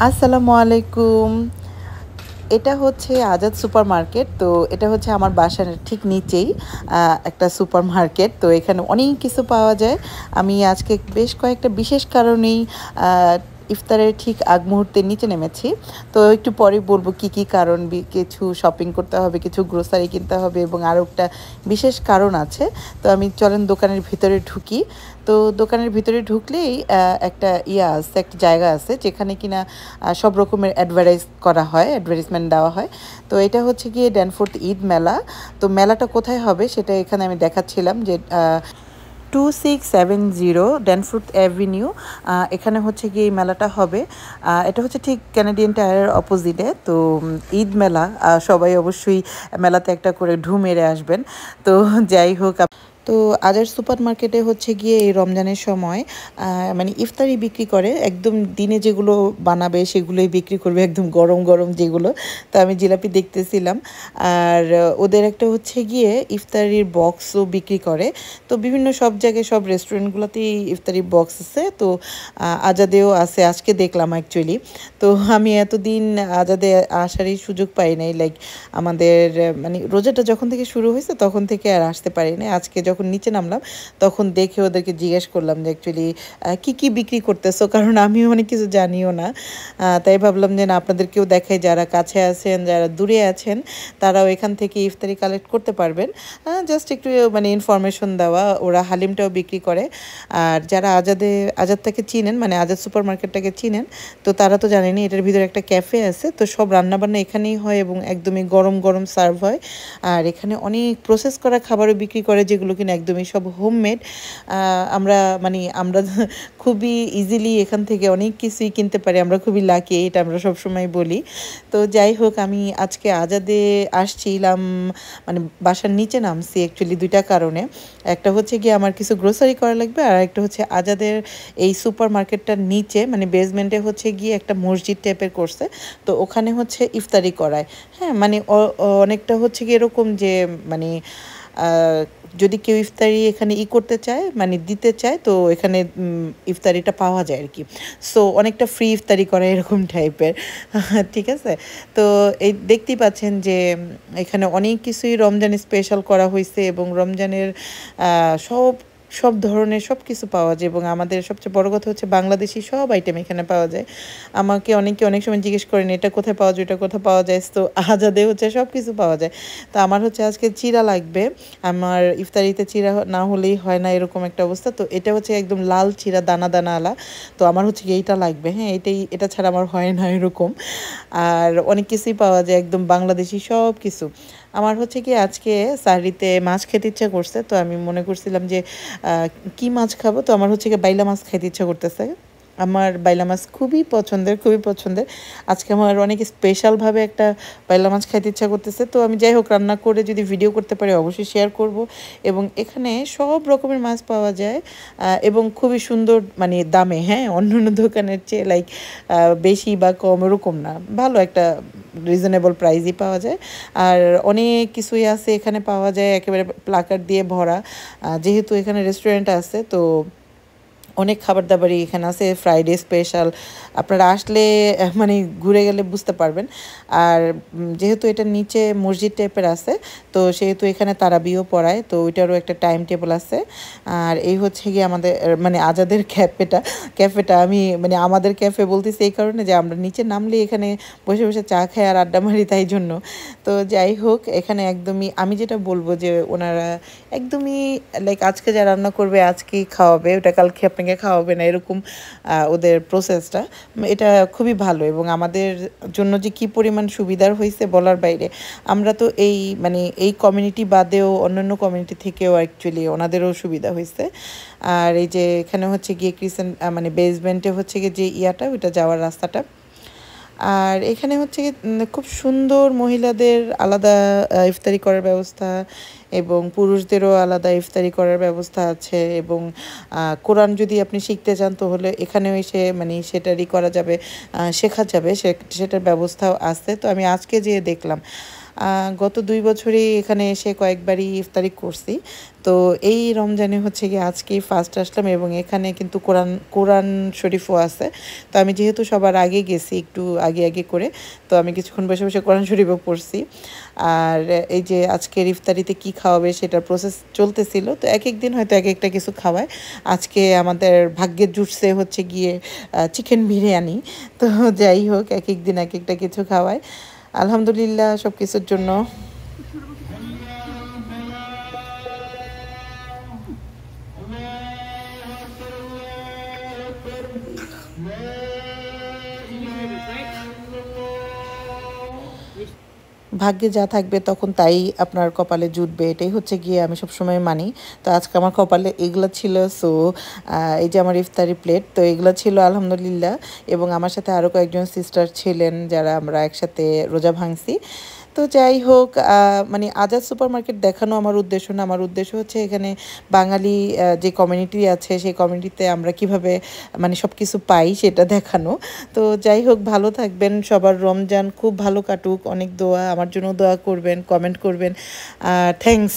আসসালামু আলাইকুম। এটা হচ্ছে আজাদ সুপারমার্কেট। তো এটা হচ্ছে আমার বাসার ঠিক নিচেই একটা সুপারমার্কেট। তো এখানে অনেক কিছু পাওয়া যায়। আমি আজকে বেশ কয়েকটা বিশেষ কারণেই আ ইফতারের ঠিক আগ মুহূর্তে নিচে নেমেছি। তো একটু পরেই বলব কি, কি কারণ কিছু শপিং করতে হবে, কিছু গ্রোসারি কিনতে হবে এবং আরও একটা বিশেষ কারণ আছে। তো আমি চলেন দোকানের ভিতরে ঢুকি। তো দোকানের ভিতরে ঢুকলেই একটা আছে, একটা জায়গা আছে যেখানে কিনা সব রকমের করা হয়, অ্যাডভার্টাইজমেন্ট দেওয়া হয়। তো এটা হচ্ছে গিয়ে ড্যানফোর্থ ঈদ মেলা। তো মেলাটা কোথায় হবে সেটা এখানে আমি দেখাচ্ছিলাম যে 2670 ড্যানফোর্থ অ্যাভিনিউ, এখানে হচ্ছে গিয়ে এই মেলাটা হবে। এটা হচ্ছে ঠিক ক্যানাডিয়ান টায়ারের অপোজিটে। তো ঈদ মেলা, সবাই অবশ্যই মেলাতে একটা করে ঢু মেরে আসবেন। তো যাই হোক, তো আজার সুপার মার্কেটে হচ্ছে গিয়ে এই রমজানের সময় মানে ইফতারি বিক্রি করে, একদম দিনে যেগুলো বানাবে সেগুলোই বিক্রি করবে, একদম গরম গরম যেগুলো। তো আমি জিলাপি দেখতেছিলাম। আর ওদের একটা হচ্ছে গিয়ে ইফতারির বক্সও বিক্রি করে। তো বিভিন্ন সব জায়গায় সব রেস্টুরেন্টগুলোতেই ইফতারি বক্স আছে। তো আজাদেও আছে, আজকে দেখলাম অ্যাকচুয়ালি। তো আমি এতদিন আজাদে আসারই সুযোগ পাই নাই, লাইক আমাদের মানে রোজাটা যখন থেকে শুরু হয়েছে তখন থেকে আর আসতে পারি না। আজকে যখন নিচে নামলাম তখন দেখে ওদেরকে জিজ্ঞেস করলাম যে অ্যাকচুয়ালি কী কী বিক্রি করতেছো, কারণ আমিও অনেক কিছু জানিও না। তাই ভাবলাম যে না, আপনাদেরকেও দেখাই, যারা কাছে আছেন যারা দূরে আছেন তারাও এখান থেকে ইফতারি কালেক্ট করতে পারবেন। জাস্ট একটু মানে ইনফরমেশন দেওয়া। ওরা হালিমটাও বিক্রি করে। আর যারা আজাদটাকে চিনেন, মানে আজাদ সুপার মার্কেটটাকে চিনেন, তো তারা তো জানেনই এটার ভিতরে একটা ক্যাফে আছে। তো সব রান্নাবান্না এখানেই হয় এবং একদমই গরম গরম সার্ভ হয়। আর এখানে অনেক প্রসেস করা খাবারও বিক্রি করে যেগুলো কিনা একদমই সব হোমমেড। আমরা খুবই ইজিলি এখান থেকে অনেক কিছুই কিনতে পারি, আমরা খুবই লাকি, এটা আমরা সবসময় বলি। তো যাই হোক, আমি আজকে আজাদে আসছিলাম, মানে বাসার নিচে নামছি অ্যাকচুয়ালি দুইটা কারণে। একটা হচ্ছে গিয়ে আমার কিছু গ্রোসারি করা লাগবে, আর একটা হচ্ছে আজাদের এই সুপার মার্কেটটার নিচে মানে বেসমেন্টে হচ্ছে গিয়ে একটা মসজিদ টাইপের করছে। তো ওখানে হচ্ছে ইফতারি করায়। হ্যাঁ, মানে অনেকটা হচ্ছে কি এরকম যে মানে যদি কেউ ইফতারি এখানে করতে চায়, মানে দিতে চায়, তো এখানে ইফতারিটা পাওয়া যায় আর কি। সো অনেকটা ফ্রি ইফতারি করা এরকম টাইপের। ঠিক আছে। তো এই দেখতেই পাচ্ছেন যে এখানে অনেক কিছুই রমজান স্পেশাল করা হয়েছে এবং রমজানের সব সব ধরনের সব কিছু পাওয়া যায় এবং আমাদের সবচেয়ে বড় কথা হচ্ছে বাংলাদেশি সব আইটেম এখানে পাওয়া যায়। আমাকে অনেকে অনেক সময় জিজ্ঞেস করেন এটা কোথায় পাওয়া যায়, এটা কোথায় পাওয়া যায়। তো আজাদে হচ্ছে সব কিছু পাওয়া যায়। তো আমার হচ্ছে আজকে চিড়া লাগবে। আমার ইফতারিতে চিড়া না হলেই হয় না, এরকম একটা অবস্থা। তো এটা হচ্ছে একদম লাল চিড়া, দানা দানা আলা। তো আমার হচ্ছে এইটা লাগবে। হ্যাঁ, এটা ছাড়া আমার হয় না এরকম। আর অনেক কিছুই পাওয়া যায়, একদম বাংলাদেশি সব কিছু। আমার হচ্ছে কি আজকে সাহরিতে মাছ খেতে ইচ্ছা করছে। তো আমি মনে করছিলাম যে কি মাছ খাবো। তো আমার হচ্ছে কি বাইলা মাছ খাইতে ইচ্ছা করতেছে। আমার বাইলা মাছ খুবই পছন্দের, খুবই পছন্দের। আজকে আমার অনেক স্পেশালভাবে একটা বাইলা মাছ খাইতে ইচ্ছা করতেছে। তো আমি যাই হোক, রান্না করে যদি ভিডিও করতে পারি অবশ্যই শেয়ার করব। এবং এখানে সব রকমের মাছ পাওয়া যায় এবং খুবই সুন্দর মানে দামে। হ্যাঁ, অন্যান্য দোকানের চেয়ে লাইক বেশি বা কম এরকম না, ভালো একটা রিজনেবল প্রাইসই পাওয়া যায়। আর অনেক কিছুই আছে এখানে পাওয়া যায়, একেবারে প্লাকার্ড দিয়ে ভরা। যেহেতু এখানে রেস্টুরেন্ট আছে, তো অনেক খাবার দাবারই এখানে আছে, ফ্রাইডে স্পেশাল। আপনারা আসলে মানে ঘুরে গেলে বুঝতে পারবেন। আর যেহেতু এটা নিচে মসজিদ টাইপের আছে, তো সেহেতু এখানে তারাবিও পড়ায়, তো ওইটারও একটা টাইম টেবিল আছে। আর এই হচ্ছে গিয়ে আমাদের মানে আজাদের ক্যাফেটা আমি মানে আমাদের ক্যাফে বলতেছি এই কারণে যে আমরা নিচে নামলে এখানে বসে বসে চা খাই আর আড্ডা মারি, তাই জন্য। তো যাই হোক, এখানে একদমই আমি যেটা বলবো যে ওনারা একদমই লাইক আজকে যা রান্না করবে আজকেই খাওয়াবে, ওটা কালকে আপনাকে খাওয়াবে না, এরকম ওদের প্রসেসটা। এটা খুবই ভালো এবং আমাদের জন্য যে কি পরিমাণ সুবিধার হয়েছে বলার বাইরে। আমরা তো এই মানে এই কমিউনিটি বাদেও অন্যান্য কমিউনিটি থেকেও অ্যাকচুয়ালি ওনাদেরও সুবিধা হয়েছে। আর এই যে এখানে হচ্ছে গিয়ে মানে বেসমেন্টে হচ্ছে গিয়ে যে ওইটা যাওয়ার রাস্তাটা। আর এখানে হচ্ছে গিয়ে খুব সুন্দর মহিলাদের আলাদা ইফতারি করার ব্যবস্থা এবং পুরুষদেরও আলাদা ইফতারি করার ব্যবস্থা আছে। এবং কোরআন যদি আপনি শিখতে চান তাহলে এখানেও এসে মানে সেটারই করা যাবে, শেখা যাবে, সেটার ব্যবস্থাও আছে। তো আমি আজকে যেয়ে দেখলাম গত 2 বছরই এখানে এসে কয়েকবারই ইফতারি করছি। তো এই রমজানে হচ্ছে গিয়ে আজকেই ফার্স্ট আসলাম এবং এখানে কিন্তু কোরআন শরীফও আছে। তো আমি যেহেতু সবার আগে গেছি একটু আগে করে, তো আমি কিছুক্ষণ বসে কোরআন শরীফও পড়ছি। আর এই যে আজকের ইফতারিতে কি খাওয়াবে সেটার প্রসেস চলতেছিল। তো একেক দিন হয়তো একেকটা কিছু খাওয়ায়। আজকে আমাদের ভাগ্যে জুটছে হচ্ছে গিয়ে চিকেন বিরিয়ানি। তো যাই হোক একেক দিন একেকটা কিছু খাওয়ায়। আলহামদুলিল্লাহ সবকিছুর জন্য। ভাগ্যে যা থাকবে তখন তাই আপনার কপালে জুটবে, এটাই হচ্ছে গিয়ে আমি সবসময় মানি। তো আজকে আমার কপালে এগুলো ছিল। সো এই যে আমার ইফতারি প্লেট, তো এগুলো ছিল আলহামদুলিল্লাহ। এবং আমার সাথে আরও কয়েকজন সিস্টার ছিলেন যারা আমরা একসাথে রোজা ভাঙছি। তো যাই হোক মানে আজাদ সুপার মার্কেট দেখানো আমার উদ্দেশ্য না। আমার উদ্দেশ্য হচ্ছে এখানে বাঙালি যে কমিউনিটি আছে সেই কমিউনিটিতে আমরা কিভাবে মানে সব কিছু পাই সেটা দেখানো। তো যাই হোক ভালো থাকবেন, সবার রমজান খুব ভালো কাটুক। অনেক দোয়া, আমার জন্য দোয়া করবেন, কমেন্ট করবেন। থ্যাংকস।